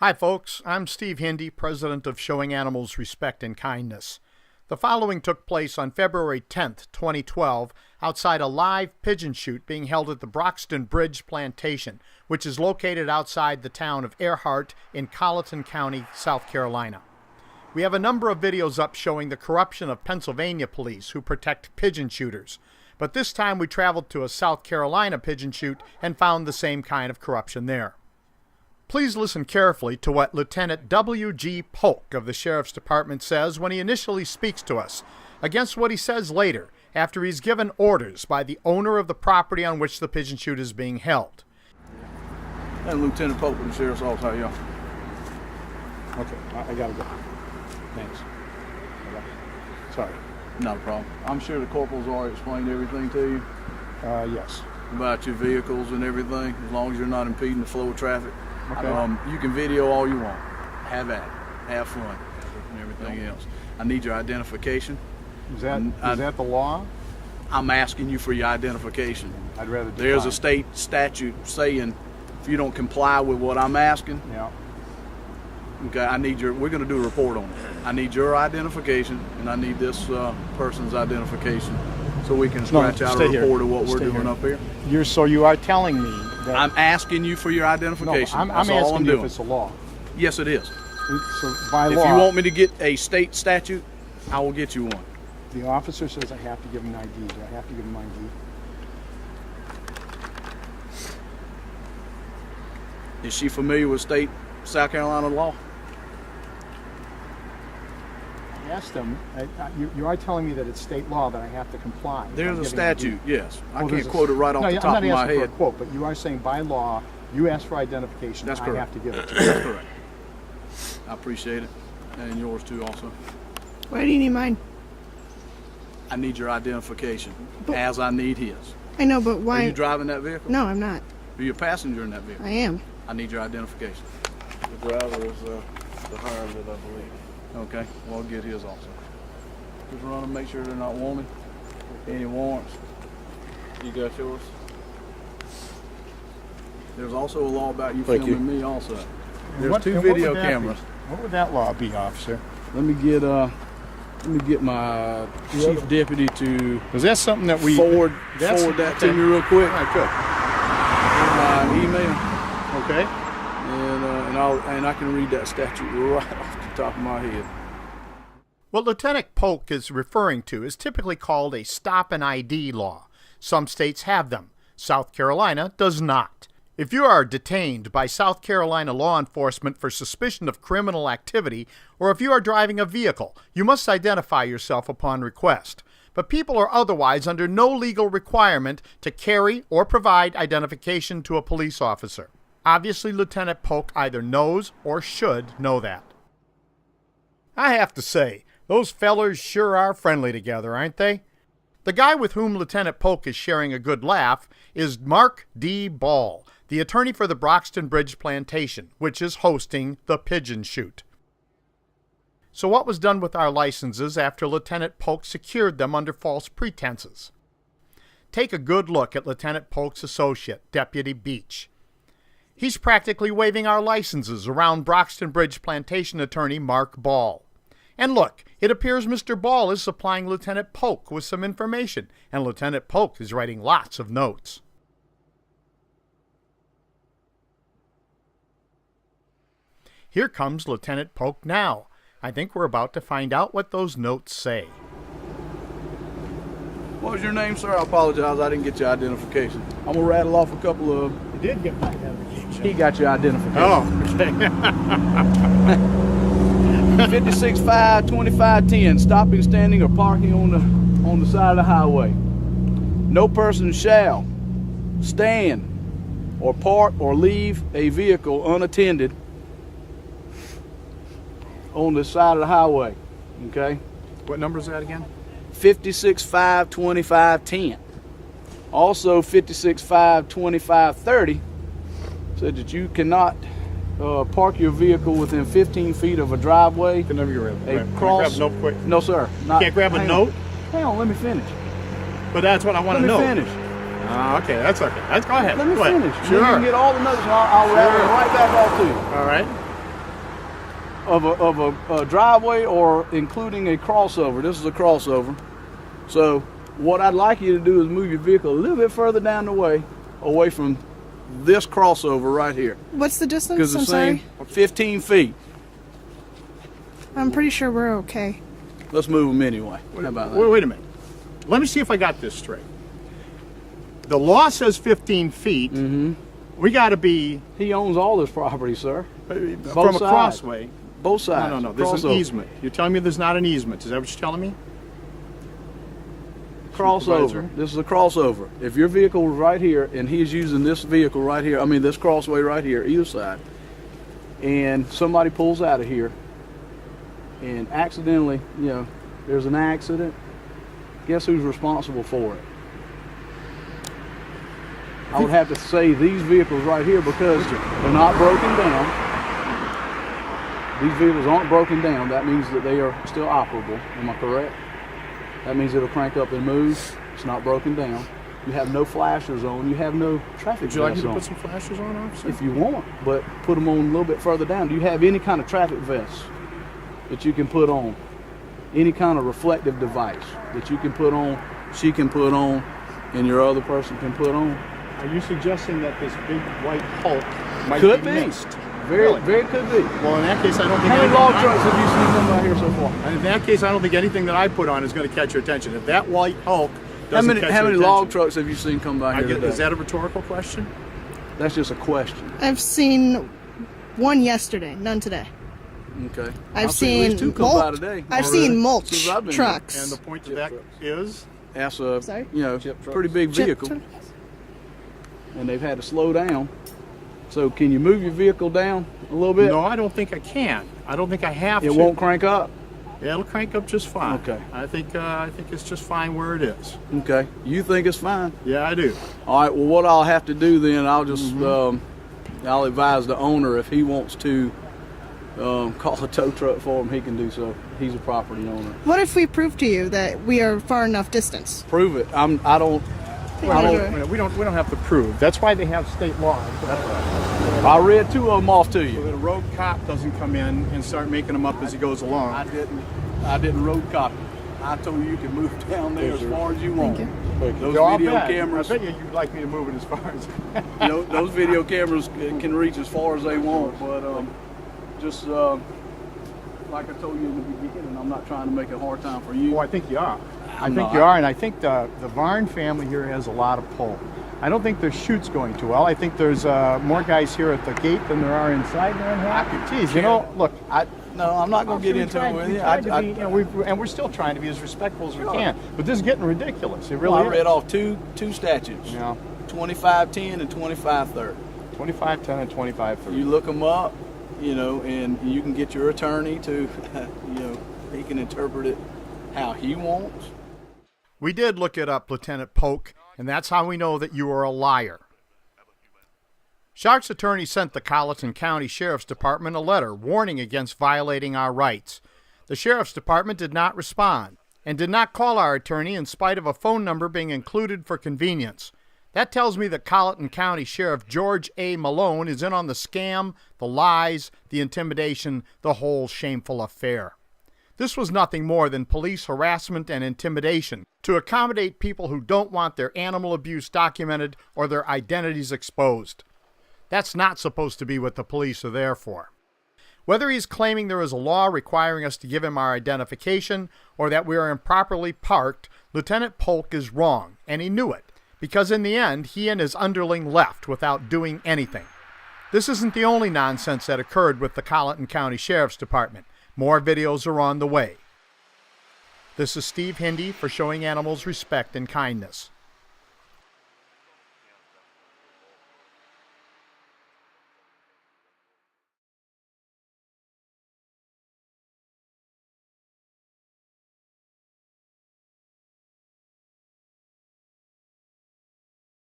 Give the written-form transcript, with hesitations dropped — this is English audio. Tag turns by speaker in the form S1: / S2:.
S1: Hi folks, I'm Steve Hindy, president of Showing Animals Respect and Kindness. The following took place on February 10th, 2012, outside a live pigeon shoot being held at the Broxton Bridge Plantation, which is located outside the town of Earhart in Colleton County, South Carolina. We have a number of videos up showing the corruption of Pennsylvania police who protect pigeon shooters, but this time we traveled to a South Carolina pigeon shoot and found the same kind of corruption there. Please listen carefully to what Lieutenant W.G. Polk of the Sheriff's Department says when he initially speaks to us, against what he says later after he's given orders by the owner of the property on which the pigeon shoot is being held.
S2: And Lieutenant Polk of the Sheriff's Office, how are y'all?
S1: Okay, I gotta go. Thanks. Sorry.
S2: Not a problem. I'm sure the corporal's already explained everything to you.
S1: Yes.
S2: About your vehicles and everything, as long as you're not impeding the flow of traffic.
S1: Okay.
S2: You can video all you want. Have at it. Have fun. And everything else. I need your identification.
S1: Is that the law?
S2: I'm asking you for your identification.
S1: I'd rather do
S2: There's a state statute saying if you don't comply with what I'm asking,
S1: Yeah.
S2: okay, we're going to do a report on it. I need your identification, and I need this person's identification so we can scratch out a report of what we're doing up here.
S1: So you are telling me that...
S2: I'm asking you for your identification.
S1: No, I'm asking you if it's a law.
S2: Yes, it is.
S1: So by law...
S2: If you want me to get a state statute, I will get you one.
S1: The officer says I have to give him an ID. Do I have to give him ID?
S2: Is she familiar with state South Carolina law?
S1: I asked him. You are telling me that it's state law that I have to comply.
S2: There's a statute, yes. I
S1: Well,
S2: can't quote it right off the top of my
S1: I'm not asking
S2: head.
S1: for a quote, but you are saying by law, you ask for identification.
S2: That's
S1: I
S2: correct.
S1: have to give it to you.
S2: That's correct. I appreciate it. And yours too also.
S3: Why do you need mine?
S2: I need your identification, as I need his.
S3: I know, but why?
S2: Are you driving that vehicle?
S3: No, I'm not.
S2: Are you a passenger in that vehicle?
S3: I am.
S2: I need your identification.
S4: The driver is the harmed, I believe.
S2: Okay, well, I'll get his also. Just run them, make sure they're not wanted. Any warrants?
S4: You got yours?
S2: There's also a law about you
S4: Thank
S2: filming me also. There's
S1: What-
S2: two
S1: and what
S2: video
S1: would that
S2: cameras.
S1: be? What would that law be, officer?
S2: Let me get my chief deputy to
S1: Is that something that we...
S2: forward that to me real quick.
S1: All right, good.
S2: My email,
S1: Okay.
S2: and I can read that statute right off the top of my head.
S1: What Lieutenant Polk is referring to is typically called a stop and ID law. Some states have them. South Carolina does not. If you are detained by South Carolina law enforcement for suspicion of criminal activity, or if you are driving a vehicle, you must identify yourself upon request. But people are otherwise under no legal requirement to carry or provide identification to a police officer. Obviously, Lieutenant Polk either knows or should know that. I have to say, those fellers sure are friendly together, aren't they? The guy with whom Lieutenant Polk is sharing a good laugh is Mark D. Ball, the attorney for the Broxton Bridge Plantation, which is hosting the pigeon shoot. So what was done with our licenses after Lieutenant Polk secured them under false pretenses? Take a good look at Lieutenant Polk's associate, Deputy Beach. He's practically waving our licenses around Broxton Bridge Plantation attorney Mark Ball. And look, it appears Mr. Ball is supplying Lieutenant Polk with some information, and Lieutenant Polk is writing lots of notes. Here comes Lieutenant Polk now. I think we're about to find out what those notes say.
S2: What was your name, sir? I apologize, I didn't get your identification. I'm gonna rattle off a couple of...
S1: You did get my identification.
S2: He got your identification.
S1: Oh, okay.
S2: 56-5-25-10, stopping, standing, or parking on the side of the highway. No person shall stand or park or leave a vehicle unattended on the side of the highway. Okay?
S1: What number is that again?
S2: 56-5-25-10. Also 56-5-25-30 said that you cannot park your vehicle within 15 feet of a driveway.
S1: The number you're in.
S2: A cross.
S1: Grab a note quick.
S2: No, sir. Not,
S1: Can't grab a
S2: hang
S1: note?
S2: On. Hang on, let me finish.
S1: But that's what I want to know.
S2: Let me finish.
S1: Okay, that's okay. Go ahead.
S2: Let me
S1: Go ahead.
S2: finish.
S1: Sure.
S2: You can get all the notes, and I'll rattle it right back off to you.
S1: All right.
S2: a driveway or including a crossover. This is a crossover. So what I'd like you to do is move your vehicle a little bit further down the way, away from this crossover right here.
S3: What's the distance?
S2: Because
S3: I'm
S2: the same
S3: sorry.
S2: 15 feet.
S3: I'm pretty sure we're okay.
S2: Let's move them anyway. How about that?
S1: Wait a minute. Let me see if I got this straight. The law says 15 feet.
S2: Mm-hmm.
S1: We got to be
S2: He owns all this property, sir.
S1: from
S2: Both
S1: a
S2: sides.
S1: crossway.
S2: Both sides.
S1: No. There's an easement. You're telling me there's not an easement. Is that what you're telling me?
S2: Crossover.
S1: Supervisor?
S2: This is a crossover. If your vehicle was right here and he's using this vehicle right here, I mean this crossway right here, either side, and somebody pulls out of here and accidentally, there's an accident, guess who's responsible for it? I would have to say these vehicles right here because they're not broken down. These vehicles aren't broken down. That means that they are still operable. Am I correct? That means it'll crank up and move. It's not broken down. You have no flashers on. You have no traffic
S1: Would you like me
S2: vests
S1: to
S2: on.
S1: put some flashers on, officer?
S2: If you want, but put them on a little bit further down. Do you have any kind of traffic vests that you can put on? Any kind of reflective device that you can put on, she can put on, and your other person can put on?
S1: Are you suggesting that this big white Hulk might
S2: Could
S1: be
S2: be.
S1: mixed?
S2: Very,
S1: Really?
S2: very could be.
S1: Well, in that case, I don't think
S2: How many
S1: anything
S2: log
S1: I-
S2: trucks have you seen come by here so far?
S1: In that case, I don't think anything that I put on is going to catch your attention. If that white Hulk
S2: How
S1: doesn't
S2: many,
S1: catch
S2: how
S1: your
S2: many
S1: attention,
S2: log trucks have you seen come by here today?
S1: is that a rhetorical question?
S2: That's just a question.
S3: I've seen one yesterday, none today.
S2: Okay.
S3: I've
S2: seen at least
S3: seen
S2: two come by
S3: mulch.
S2: today.
S3: I've
S2: already,
S3: seen mulch
S2: since I've been
S3: trucks.
S1: And the point of that is,
S2: That's a
S3: Sorry?
S2: pretty big
S3: Chip
S2: vehicle,
S3: trucks.
S2: and they've had to slow down. So can you move your vehicle down a little bit?
S1: no, I don't think I can. I don't think I have
S2: It
S1: to.
S2: won't crank up.
S1: Yeah, it'll crank up just fine.
S2: Okay.
S1: I think it's just fine where it is.
S2: Okay. You think it's fine?
S1: Yeah, I do.
S2: All right. Well, what I'll have to do then, I'll just I'll advise the owner if he wants to call a tow truck for him, he can do so. He's a property owner.
S3: What if we prove to you that we are far enough distance?
S2: Prove it. I don't.
S1: We don't have to prove. That's why they have state laws.
S2: I read two of them off to
S1: So
S2: you.
S1: that a road cop doesn't come in and start making them up as he goes along.
S2: I didn't road copy. I told you can move down there as far as you want.
S3: Thank
S2: Those
S1: I'll
S2: video
S1: bet.
S2: cameras,
S1: I bet you'd like me to move it as far as.
S2: those video cameras can reach as far as they want. But just like I told you in the beginning, I'm not trying to make it a hard time for you.
S1: Oh, I think you are. I
S2: I'm
S1: think
S2: not.
S1: you are, and I think the Varn family here has a lot of pull. I don't think their shoot's going too well. I think there's more guys here at the gate than there are inside. They're unhappy. Geez, look.
S2: No, I'm not going to get into it with you.
S1: And we're still trying to be as respectful as we can. But this is getting ridiculous. It really
S2: I
S1: is.
S2: read off two statutes.
S1: Yeah.
S2: 2510 and 2530.
S1: 2510 and 2530.
S2: You look them up, and you can get your attorney to, he can interpret it how he wants.
S1: We did look it up, Lieutenant Polk, and that's how we know that you are a liar. Shark's attorney sent the Colleton County Sheriff's Department a letter warning against violating our rights. The Sheriff's Department did not respond and did not call our attorney in spite of a phone number being included for convenience. That tells me that Colleton County Sheriff George A. Malone is in on the scam, the lies, the intimidation, the whole shameful affair. This was nothing more than police harassment and intimidation to accommodate people who don't want their animal abuse documented or their identities exposed. That's not supposed to be what the police are there for. Whether he's claiming there is a law requiring us to give him our identification or that we are improperly parked, Lieutenant Polk is wrong, and he knew it, because in the end, he and his underling left without doing anything. This isn't the only nonsense that occurred with the Colleton County Sheriff's Department. More videos are on the way. This is Steve Hindy for Showing Animals Respect and Kindness.